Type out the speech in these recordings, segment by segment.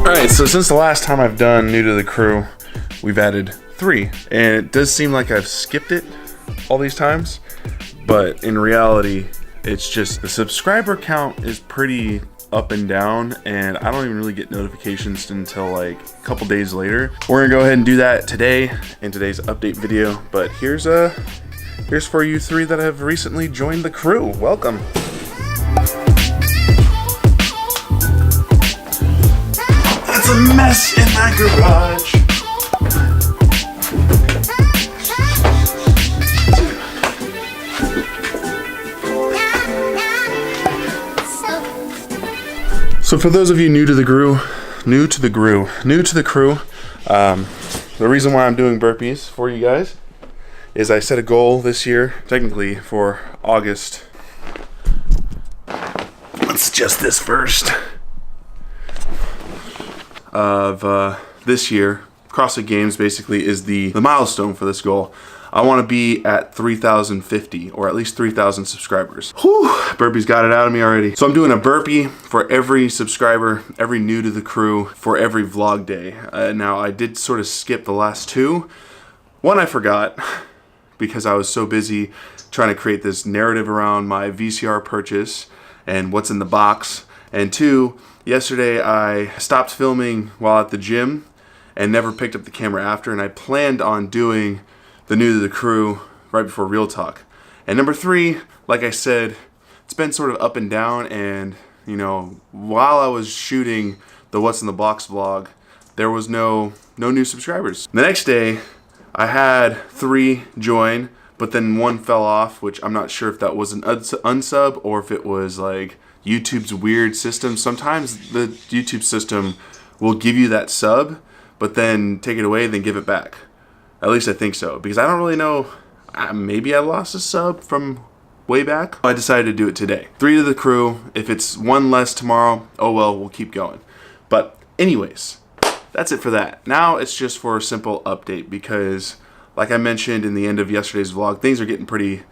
Alright, so since the last time I've done New to the Crew, we've added 3. And it does seem like I've skipped it all these times, but in reality, it's just the subscriber count is pretty up and down, and I don't even really get notifications until like a couple days later. We're gonna go ahead and do that today in today's update video, but here's for you 3 that have recently joined the crew. Welcome. It's a mess in my garage. So for those of you new to the crew, the reason why I'm doing burpees for you guys is I set a goal this year, technically for August. Let's adjust this first. Of this year, CrossFit Games basically is the milestone for this goal. I want to be at 3,050 or at least 3,000 subscribers. Whew, burpees got it out of me already. So I'm doing a burpee for every subscriber, every new to the crew, for every vlog day. Now I did sort of skip the last 2. One I forgot because I was so busy trying to create this narrative around my VCR purchase and what's in the box. And 2, yesterday I stopped filming while at the gym and never picked up the camera after, and I planned on doing the New to the Crew right before Real Talk. And number 3, like I said, it's been sort of up and down, and you know, while I was shooting the What's in the Box vlog, there was no new subscribers. The next day, I had 3 join, but then 1 fell off, which I'm not sure if that was an unsub or if it was like YouTube's weird system. Sometimes the YouTube system will give you that sub, but then take it away, then give it back. At least I think so, because I don't really know. Maybe I lost a sub from way back. I decided to do it today. 3 to the crew. If it's 1 less tomorrow, oh well, we'll keep going. But anyways, that's it for that. Now it's just for a simple update because, like I mentioned in the end of yesterday's vlog, things are getting pretty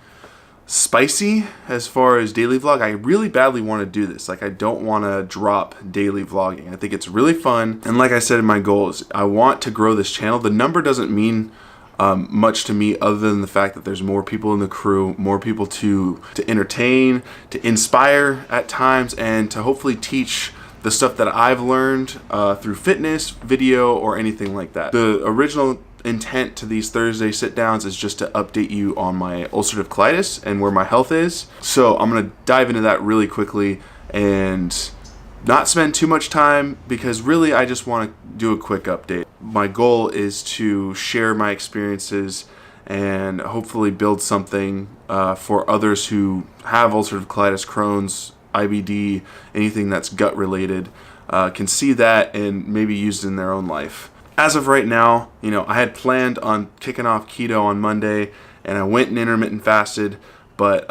spicy as far as daily vlog. I really badly want to do this. Like, I don't want to drop daily vlogging. I think it's really fun, and like I said in my goals, I want to grow this channel. The number doesn't mean much to me other than the fact that there's more people in the crew, more people to entertain, to inspire at times, and to hopefully teach the stuff that I've learned through fitness, video, or anything like that. The original intent to these Thursday sit downs is just to update you on my ulcerative colitis and where my health is. So I'm gonna dive into that really quickly and not spend too much time, because really I just want to do a quick update. My goal is to share my experiences and hopefully build something for others who have ulcerative colitis, Crohn's, IBD, anything that's gut related, can see that and maybe use it in their own life. As of right now, you know, I had planned on kicking off keto on Monday, and I went and intermittent fasted, but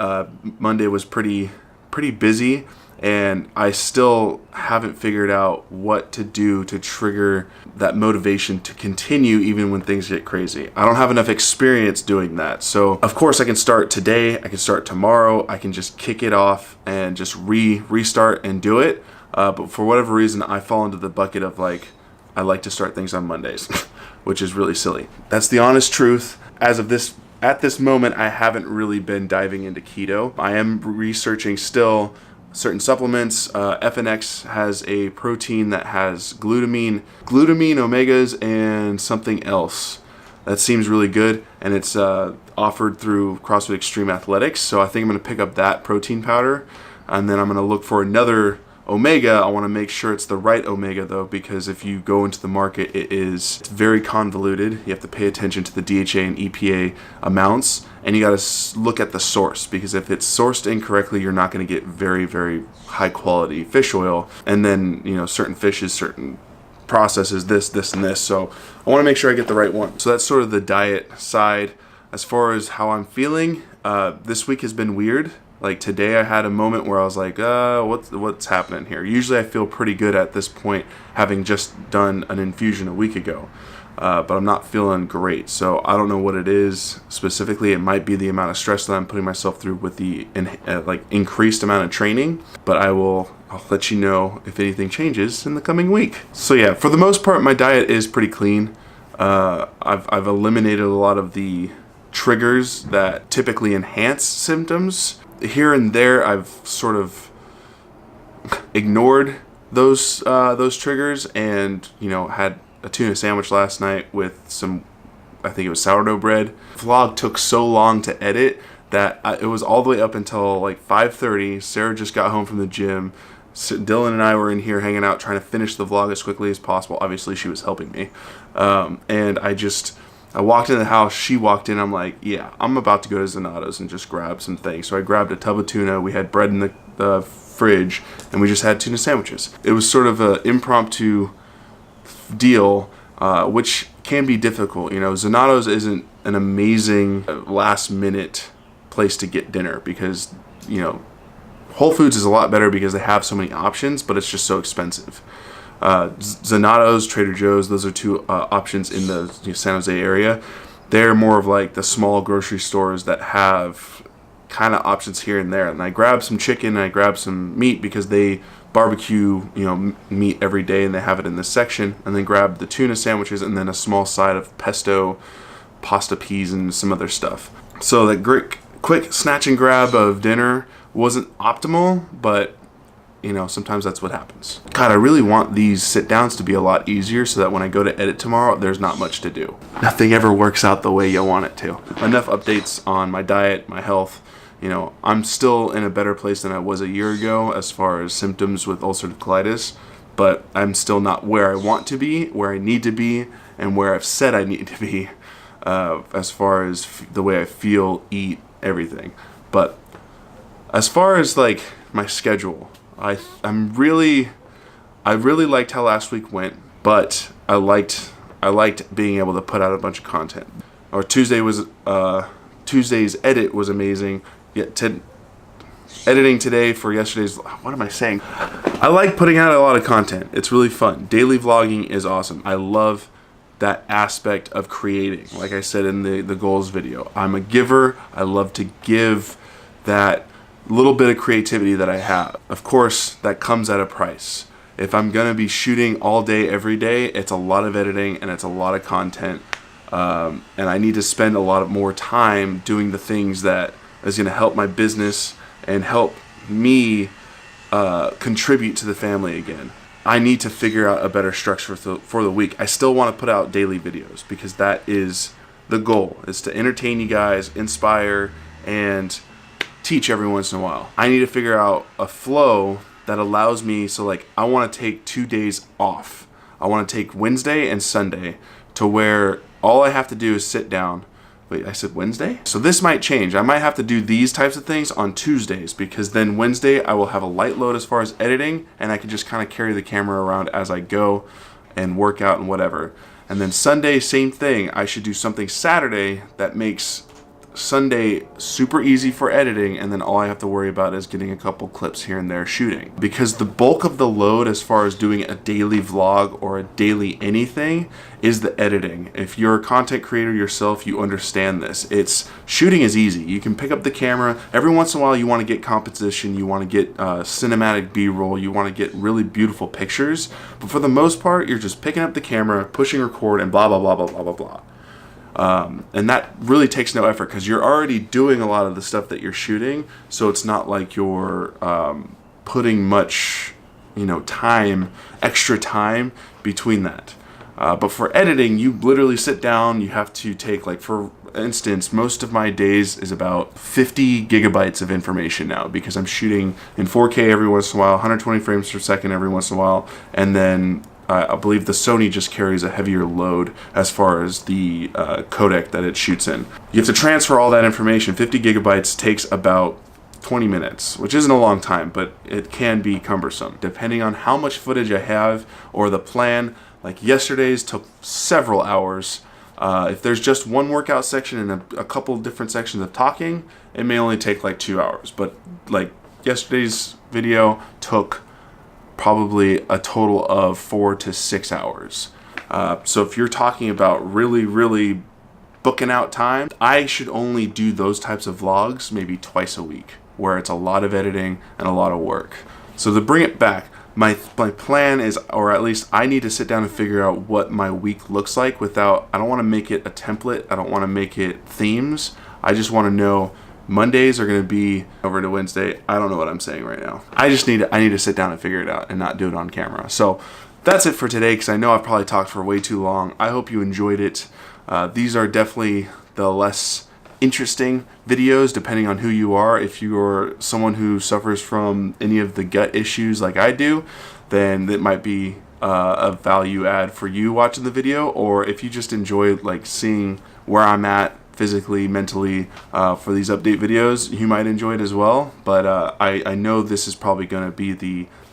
Monday was pretty busy, and I still haven't figured out what to do to trigger that motivation to continue even when things get crazy. I don't have enough experience doing that. So of course I can start today, I can start tomorrow, I can just kick it off and just restart and do it. But for whatever reason, I fall into the bucket of like, I like to start things on Mondays, which is really silly. That's the honest truth. As of at this moment, I haven't really been diving into keto. I am researching still certain supplements. FNX has a protein that has glutamine, omegas, and something else. That seems really good, and it's offered through CrossFit Extreme Athletics. So I think I'm gonna pick up that protein powder, and then I'm gonna look for another omega. I want to make sure it's the right omega though, because if you go into the market, it's very convoluted. You have to pay attention to the DHA and EPA amounts, and you got to look at the source, because if it's sourced incorrectly, you're not going to get very, very high quality fish oil. And then, you know, certain fishes, certain processes, this and this. So I want to make sure I get the right one. So that's sort of the diet side. As far as how I'm feeling, this week has been weird. Like today I had a moment where I was like, what's happening here? Usually I feel pretty good at this point, having just done an infusion a week ago. But I'm not feeling great. So I don't know what it is specifically. It might be the amount of stress that I'm putting myself through with the increased amount of training. But I will I'll let you know if anything changes in the coming week. So yeah, for the most part, my diet is pretty clean. I've eliminated a lot of the triggers that typically enhance symptoms. Here and there, I've sort of ignored those triggers, and had a tuna sandwich last night with some, I think it was sourdough bread. The vlog took so long to edit that it was all the way up until like 5:30. Sarah just got home from the gym. Dylan and I were in here hanging out trying to finish the vlog as quickly as possible. Obviously she was helping me. And I walked into the house, she walked in, I'm like, yeah, I'm about to go to Zanotto's and just grab some things. So I grabbed a tub of tuna, we had bread in the fridge, and we just had tuna sandwiches. It was sort of an impromptu deal, which can be difficult. Zanotto's isn't an amazing last minute place to get dinner because, Whole Foods is a lot better because they have so many options, but it's just so expensive. Zanotto's, Trader Joe's, those are two options in the San Jose area. They're more of like the small grocery stores that have kind of options here and there. And I grabbed some chicken and I grabbed some meat because they barbecue meat every day and they have it in this section. And then grabbed the tuna sandwiches and then a small side of pesto, pasta peas, and some other stuff. So that great quick snatch and grab of dinner wasn't optimal, but sometimes that's what happens. God, I really want these sit downs to be a lot easier so that when I go to edit tomorrow, there's not much to do. Nothing ever works out the way you want it to. Enough updates on my diet, my health. I'm still in a better place than I was a year ago as far as symptoms with ulcerative colitis, but I'm still not where I want to be, where I need to be, and where I've said I need to be as far as the way I feel, eat, everything. But as far as like my schedule, I really liked how last week went, but I liked being able to put out a bunch of content. Or Tuesday's edit was amazing. Editing today for yesterday's, what am I saying? I like putting out a lot of content. It's really fun. Daily vlogging is awesome. I love that aspect of creating. Like I said in the goals video, I'm a giver. I love to give that little bit of creativity that I have. Of course, that comes at a price. If I'm gonna be shooting all day, every day, it's a lot of editing and it's a lot of content. And I need to spend a lot more time doing the things that is gonna help my business and help me contribute to the family again. I need to figure out a better structure for the week. I still wanna put out daily videos because that is the goal, is to entertain you guys, inspire, and teach every once in a while. I need to figure out a flow that allows me, so like I want to take 2 days off. I want to take Wednesday and Sunday to where all I have to do is sit down. Wait, I said Wednesday? So this might change. I might have to do these types of things on Tuesdays because then Wednesday I will have a light load as far as editing and I can just kind of carry the camera around as I go and work out and whatever. And then Sunday, same thing. I should do something Saturday that makes Sunday super easy for editing, and then all I have to worry about is getting a couple clips here and there shooting. Because the bulk of the load as far as doing a daily vlog or a daily anything is the editing. If you're a content creator yourself, you understand this. Shooting is easy. You can pick up the camera. Every once in a while you want to get composition, you want to get cinematic B-roll, you want to get really beautiful pictures, but for the most part you're just picking up the camera, pushing record, and blah blah blah blah blah blah blah. And that really takes no effort because you're already doing a lot of the stuff that you're shooting, so it's not like you're putting much, extra time between that. But for editing, you literally sit down, you have to take, like, for instance, most of my days is about 50 gigabytes of information now because I'm shooting in 4K every once in a while, 120 frames per second every once in a while, and then I believe the Sony just carries a heavier load as far as the codec that it shoots in. You have to transfer all that information. 50 gigabytes takes about 20 minutes, which isn't a long time, but it can be cumbersome. Depending on how much footage I have or the plan, like yesterday's took several hours. If there's just one workout section and a couple different sections of talking, it may only take like 2 hours. But like yesterday's video took probably a total of 4 to 6 hours. So if you're talking about really booking out time, I should only do those types of vlogs maybe twice a week, where it's a lot of editing and a lot of work. So to bring it back, my plan is, or at least I need to sit down and figure out what my week looks like without, I don't want to make it a template. I don't want to make it themes. I just want to know Mondays are going to be over to Wednesday. I don't know what I'm saying right now. I need to sit down and figure it out and not do it on camera. So that's it for today, because I know I've probably talked for way too long. I hope you enjoyed it. These are definitely the less interesting videos depending on who you are. If you're someone who suffers from any of the gut issues like I do, then it might be a value add for you watching the video. Or if you just enjoy like seeing where I'm at physically, mentally, for these update videos, you might enjoy it as well. But I know this is probably going to be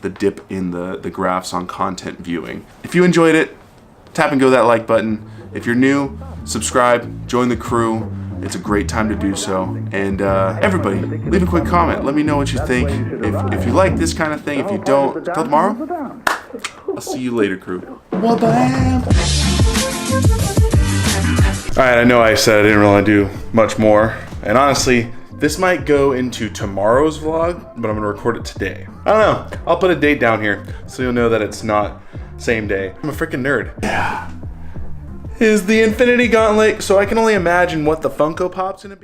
the dip in the graphs on content viewing. If you enjoyed it, tap and go that like button. If you're new, subscribe, join the crew. It's a great time to do so. And everybody, leave a quick comment. Let me know what you think. If you like this kind of thing, if you don't, till tomorrow, I'll see you later, crew. Wabam! Alright, I know I said I didn't really do much more. And honestly, this might go into tomorrow's vlog, but I'm gonna record it today. I don't know. I'll put a date down here so you'll know that it's not same day. I'm a freaking nerd. Yeah. Is the Infinity Gauntlet, so I can only imagine what the Funko Pop's gonna be.